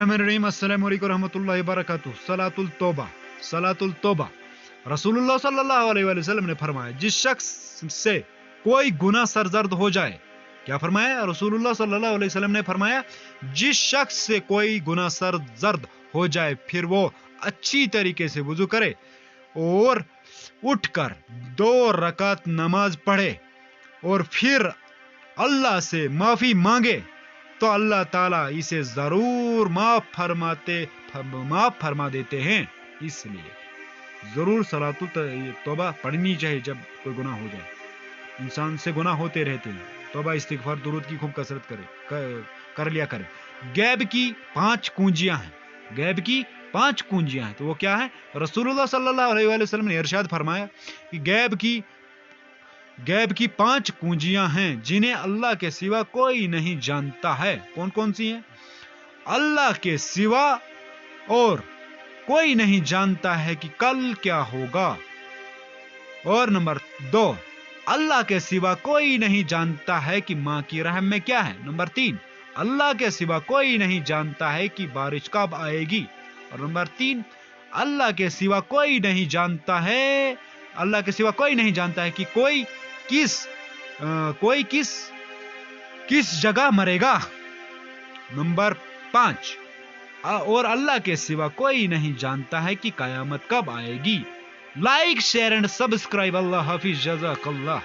السلام علیکم ورحمۃ اللہ وبرکاتہ۔ صلاۃ التوبہ رسول اللہ صلی اللہ علیہ وآلہ وسلم نے فرمایا جس شخص سے کوئی گناہ سرزد ہو جائے، کیا فرمایا رسول اللہ صلی اللہ علیہ وسلم نے فرمایا جس شخص سے کوئی گناہ سرزد ہو جائے پھر وہ اچھی طریقے سے وضو کرے اور اٹھ کر 2 رکعت نماز پڑھے اور پھر اللہ سے معافی مانگے تو اللہ تعالیٰ اسے ضرور معاف فرما دیتے ہیں۔ اس لیے ضرور صلاۃ التوبہ پڑھنی چاہیے جب کوئی گناہ ہو جائے۔ انسان سے گناہ ہوتے رہتے ہیں، توبہ استغفار درود کی خوب کثرت کر لیا کرے۔ غیب کی 5 کنجیاں ہیں تو وہ کیا ہے؟ رسول اللہ صلی اللہ علیہ وآلہ وسلم نے ارشاد فرمایا کہ غیب کی 5 کنجیاں ہیں جنہیں اللہ کے سوا کوئی نہیں جانتا ہے۔ کون کون سی ہیں؟ اللہ کے سوا اور کوئی نہیں جانتا ہے کہ کل کیا ہوگا، اور نمبر 2 اللہ کے سوا کوئی نہیں جانتا ہے کہ ماں کی رحم میں کیا ہے، نمبر 3 اللہ کے سوا کوئی نہیں جانتا ہے کہ بارش کب آئے گی، اور نمبر 3 اللہ کے سوا کوئی نہیں جانتا ہے کہ کوئی کس جگہ مرے گا، نمبر 5 اور اللہ کے سوا کوئی نہیں جانتا ہے کہ قیامت کب آئے گی۔ Like share and subscribe. اللہ حافظ، جزاک اللہ۔